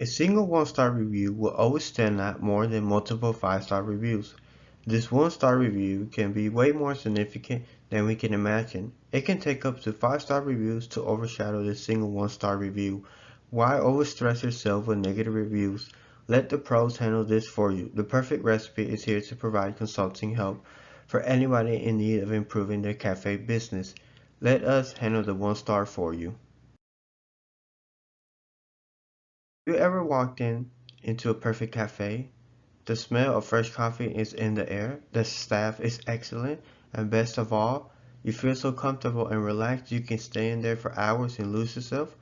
A single one-star review will always stand out more than multiple five-star reviews. This one-star review can be way more significant than we can imagine. It can take up to five-star reviews to overshadow the single one-star review. Why overstress yourself with negative reviews? Let the pros handle this for you. The Perfect Recipe is here to provide consulting help for anybody in need of improving their cafe business. Let us handle the one-star for you. Have you ever walked into a perfect cafe? The smell of fresh coffee is in the air, the staff is excellent, and best of all, you feel so comfortable and relaxed you can stay in there for hours and lose yourself.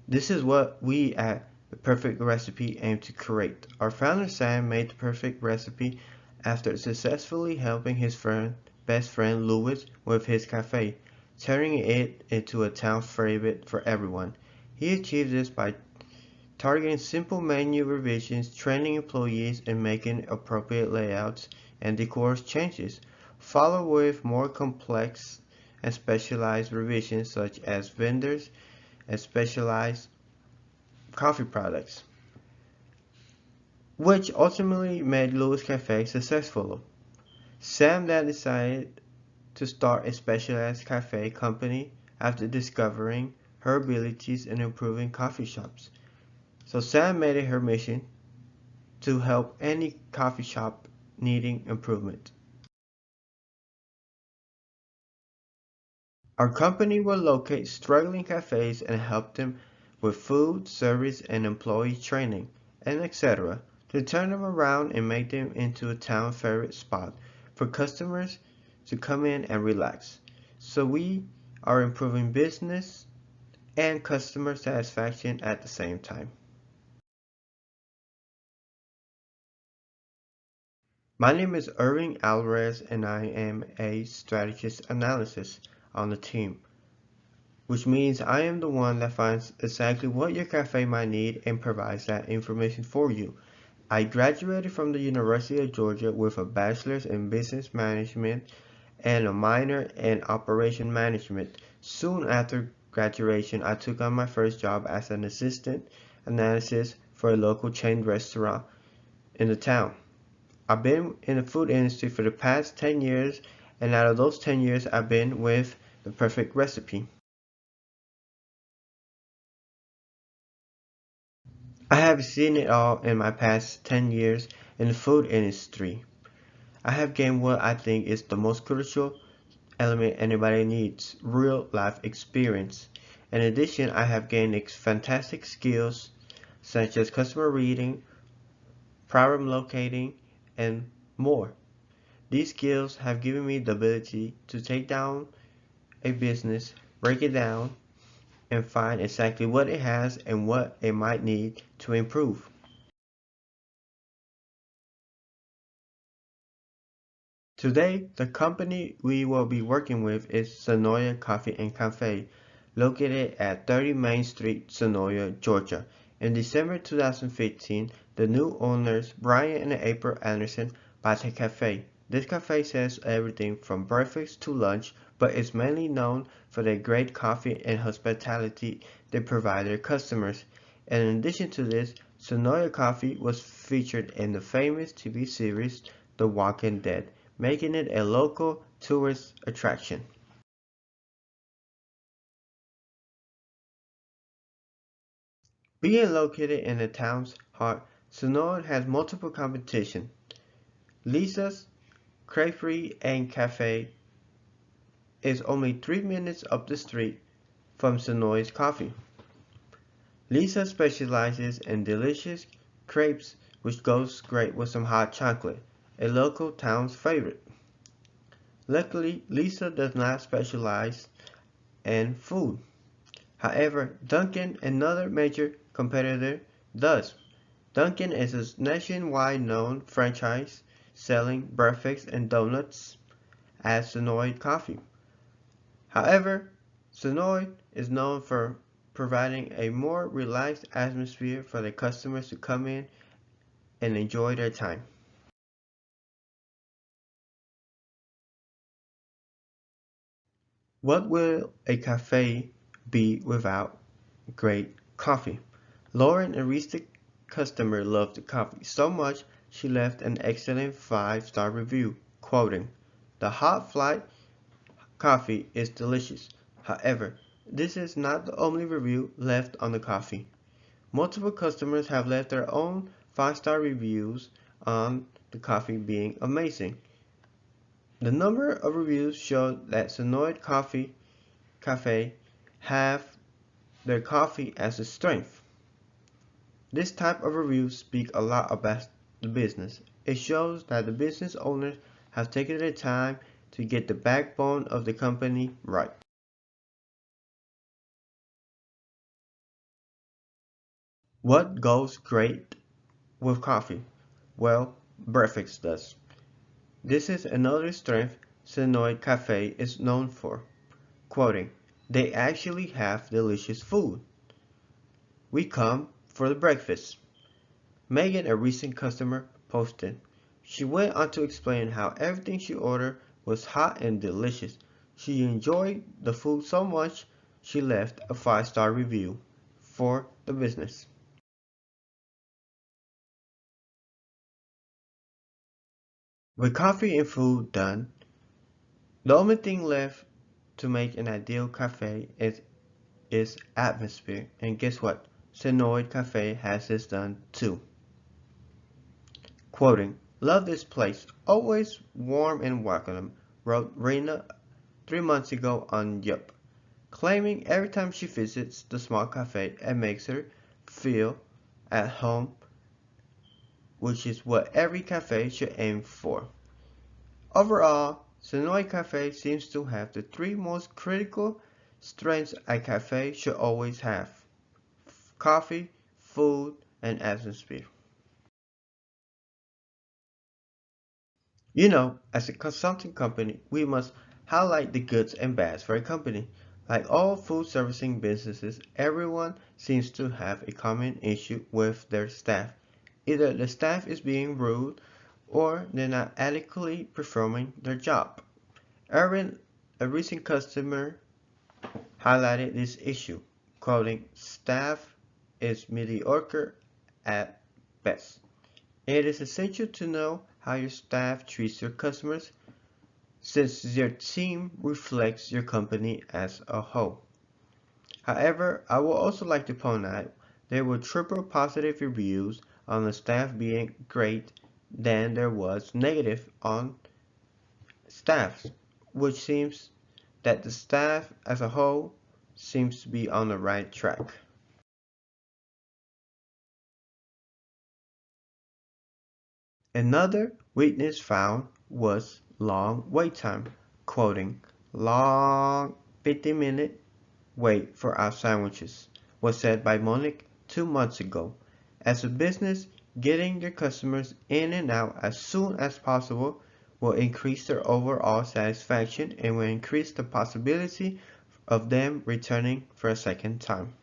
This is what we at The Perfect Recipe aim to create. Our founder Sam made The Perfect Recipe after successfully helping his best friend Louis with his cafe, turning it into a town favorite for everyone. He achieved this by targeting simple menu revisions, training employees, and making appropriate layouts and decor changes, followed with more complex and specialized revisions such as vendors and specialized coffee products, which ultimately made Louis Cafe successful. Sam then decided to start a specialized cafe company after discovering her abilities in improving coffee shops. So Sam made it her mission to help any coffee shop needing improvement. Our company will locate struggling cafes and help them with food, service, and employee training, and etc. to turn them around and make them into a town favorite spot for customers to come in and relax. So we are improving business and customer satisfaction at the same time. My name is Alvarez and I am a strategist analysis on the team, which means I am the one that finds exactly what your cafe might need and provides that information for you. I graduated from the University of Georgia with a bachelor's in business management and a minor in operation management. Soon after graduation, I took on my first job as an assistant analyst for a local chain restaurant in the town. I've been in the food industry for the past 10 years, and out of those 10 years, I've been with The Perfect Recipe. I have seen it all in my past 10 years in the food industry. I have gained what I think is the most crucial element anybody needs, real life experience. In addition, I have gained fantastic skills such as customer reading, problem locating, and more. These skills have given me the ability to take down a business, break it down, and find exactly what it has and what it might need to improve. Today, the company we will be working with is Sonoya Coffee and Cafe, located at 30 Main Street, Sonoya, Georgia. In December 2015, the new owners, Brian and April Anderson, bought the cafe. This cafe sells everything from breakfast to lunch, but is mainly known for their great coffee and hospitality they provide their customers. And in addition to this, Sonoya Coffee was featured in the famous TV series The Walking Dead, making it a local tourist attraction. Being located in the town's heart, Sonora has multiple competition. Lisa's Creperie and Cafe is only 3 minutes up the street from Sonoy's Coffee. Lisa specializes in delicious crepes which goes great with some hot chocolate, a local town's favorite. Luckily, Lisa does not specialize in food. However, Duncan, another major competitor, does. Duncan is a nationwide known franchise selling breakfast and donuts as Sonoy Coffee. However, Sonoy is known for providing a more relaxed atmosphere for the customers to come in and enjoy their time. What will a cafe be without great coffee? Lauren and Rista customer loved the coffee so much she left an excellent 5-star review, quoting, "The hot flight coffee is delicious. However, this is not the only review left on the coffee. Multiple customers have left their own 5-star reviews on the coffee being amazing. The number of reviews showed that Sonoid Cafe have their coffee as a strength. This type of reviews speak a lot about the business. It shows that the business owners have taken their time to get the backbone of the company right." What goes great with coffee? Well, breakfast does. This is another strength Sonoid Cafe is known for. Quoting, "They actually have delicious food. We come for the breakfast." Megan, a recent customer, posted. She went on to explain how everything she ordered was hot and delicious. She enjoyed the food so much she left a 5-star review for the business. With coffee and food done, the only thing left to make an ideal cafe is atmosphere. And guess what? Sonoid Cafe has this done too. Quoting, "Love this place, always warm and welcoming," wrote Rena 3 months ago on Yelp, claiming every time she visits the small cafe it makes her feel at home, which is what every cafe should aim for. Overall, Sonoy Cafe seems to have the 3 most critical strengths a cafe should always have: coffee, food, and atmosphere. As a consulting company, we must highlight the goods and bads for a company. Like all food servicing businesses, everyone seems to have a common issue with their staff. Either the staff is being rude or they're not adequately performing their job. Erin, a recent customer, highlighted this issue, quoting, "Staff is mediocre at best. It is essential to know how your staff treats your customers, since your team reflects your company as a whole." However, I would also like to point out there were triple positive reviews on the staff being great than there was negative on staff, which seems that the staff as a whole seems to be on the right track. Another weakness found was long wait time, quoting, "Long 50-minute wait for our sandwiches," was said by Monique 2 months ago. As a business, getting your customers in and out as soon as possible will increase their overall satisfaction and will increase the possibility of them returning for a second time.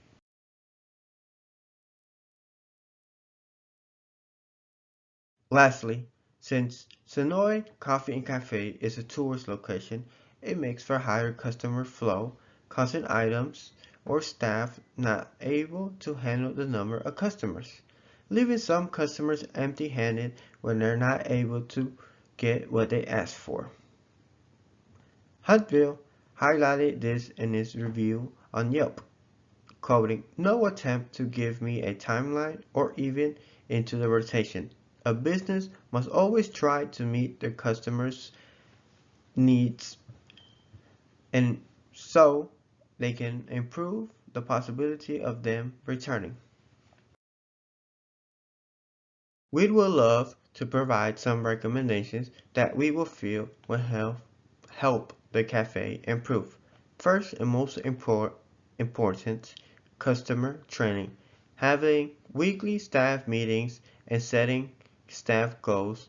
Lastly, since Sonoy Coffee and Cafe is a tourist location, it makes for higher customer flow, causing items or staff not able to handle the number of customers, leaving some customers empty-handed when they're not able to get what they asked for. Huntville highlighted this in his review on Yelp, quoting, "No attempt to give me a timeline or even into the rotation. A business must always try to meet their customers' needs and so they can improve the possibility of them returning." We would love to provide some recommendations that we will feel will help the cafe improve. First and most important, customer training. Having weekly staff meetings and setting staff goals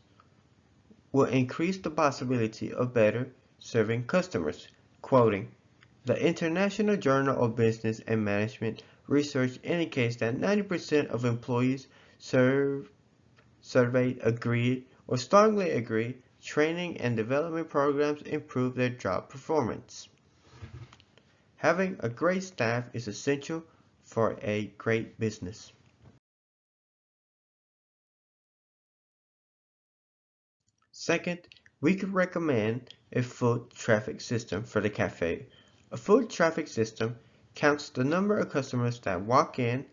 will increase the possibility of better serving customers. Quoting, "The International Journal of Business and Management research indicates that 90% of employees surveyed agree or strongly agree training and development programs improve their job performance." Having a great staff is essential for a great business. Second, we could recommend a foot traffic system for the cafe. A foot traffic system counts the number of customers that walk in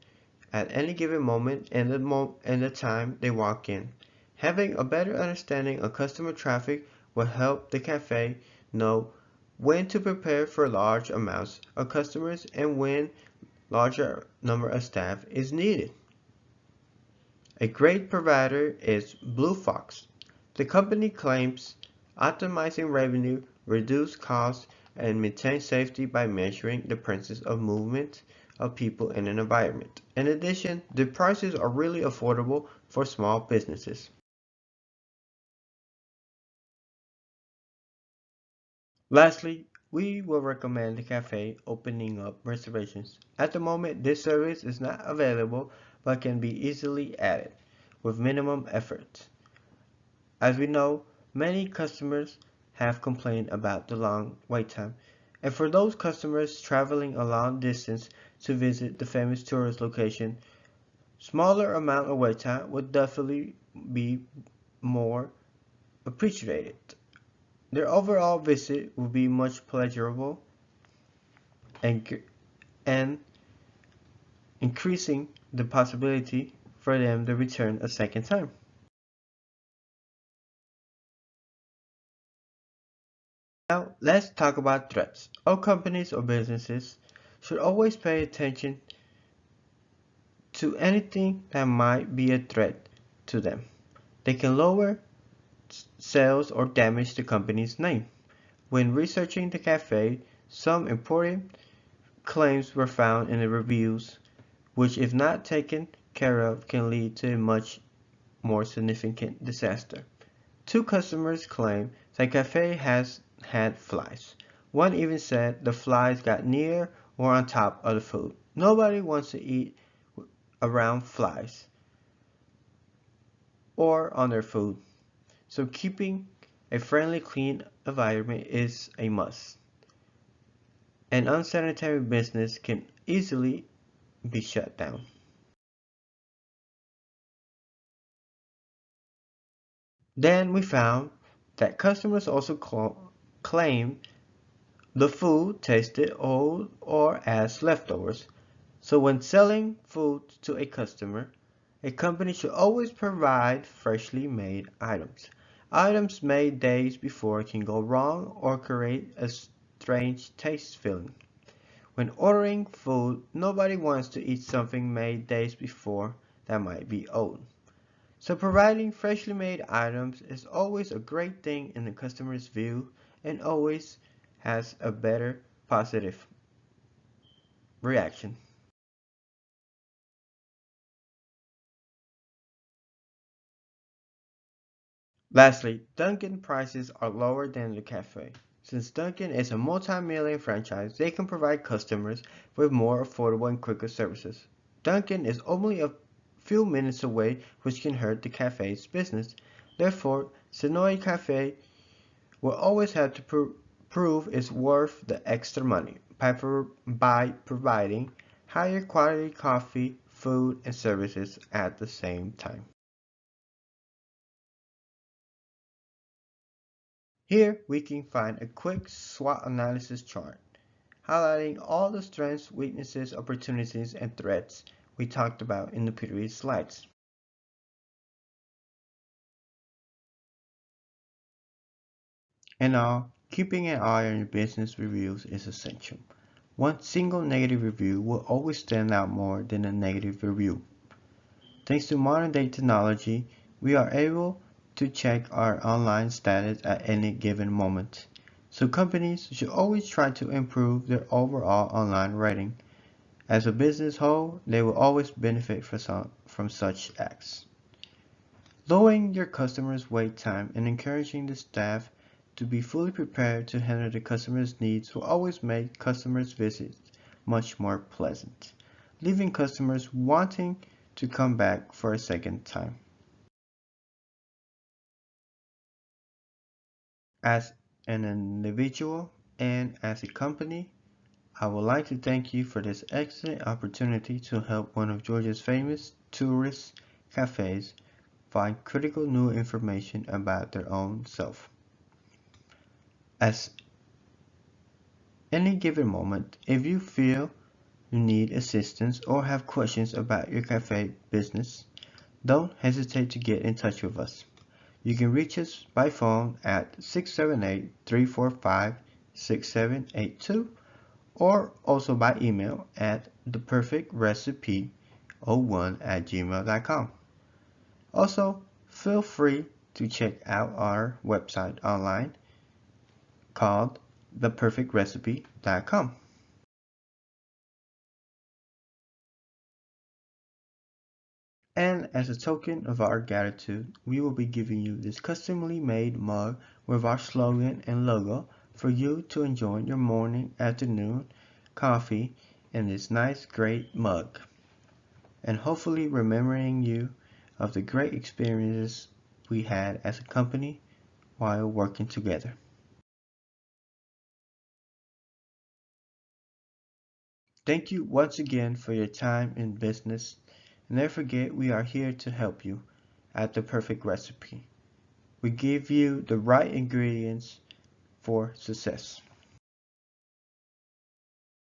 at any given moment and the time they walk in. Having a better understanding of customer traffic will help the cafe know when to prepare for large amounts of customers and when larger number of staff is needed. A great provider is Blue Fox. The company claims optimizing revenue, reduce costs, and maintain safety by measuring the presence of movement of people in an environment. In addition, the prices are really affordable for small businesses. Lastly, we will recommend the cafe opening up reservations. At the moment, this service is not available but can be easily added with minimum effort. As we know, many customers have complained about the long wait time, and for those customers traveling a long distance to visit the famous tourist location, smaller amount of wait time would definitely be more appreciated. Their overall visit will be much pleasurable and, and increasing the possibility for them to return a second time. Now, let's talk about threats. All companies or businesses should always pay attention to anything that might be a threat to them. They can lower sales or damage the company's name. When researching the cafe, some important claims were found in the reviews, which if not taken care of can lead to a much more significant disaster. Two customers claim the cafe has had flies. One even said the flies got near or on top of the food. Nobody wants to eat around flies or on their food, so keeping a friendly, clean environment is a must. An unsanitary business can easily be shut down. Then we found that customers also claim the food tasted old or as leftovers. So when selling food to a company should always provide freshly made items. Items made days before can go wrong or create a strange taste feeling. When ordering food, nobody wants to eat something made days before that might be old. So providing freshly made items is always a great thing in the customer's view and always has a better positive reaction. Lastly, Duncan prices are lower than the cafe. Since Duncan is a multi-million franchise, they can provide customers with more affordable and quicker services. Duncan is only a few minutes away, which can hurt the cafe's business. Therefore, Sonoy Cafe will always have to prove it's worth the extra money by providing higher quality coffee, food, and services at the same time. Here we can find a quick SWOT analysis chart, highlighting all the strengths, weaknesses, opportunities, and threats we talked about in the previous slides. In all, keeping an eye on your business reviews is essential. One single negative review will always stand out more than a negative review. Thanks to modern day technology, we are able to check our online status at any given moment. So companies should always try to improve their overall online rating. As a business whole, they will always benefit from such acts. Lowering your customers' wait time and encouraging the staff to be fully prepared to handle the customer's needs will always make customers' visits much more pleasant, leaving customers wanting to come back for a second time. As an individual and as a company, I would like to thank you for this excellent opportunity to help one of Georgia's famous tourist cafes find critical new information about their own self. At any given moment, if you feel you need assistance or have questions about your cafe business, don't hesitate to get in touch with us. You can reach us by phone at 678-345-6782 or also by email at theperfectrecipe01@gmail.com. Also, feel free to check out our website online called theperfectrecipe.com. And as a token of our gratitude, we will be giving you this customly made mug with our slogan and logo for you to enjoy your morning, afternoon coffee in this nice, great mug. And hopefully remembering you of the great experiences we had as a company while working together. Thank you once again for your time in business. And never forget we are here to help you at the perfect recipe. We give you the right ingredients for success.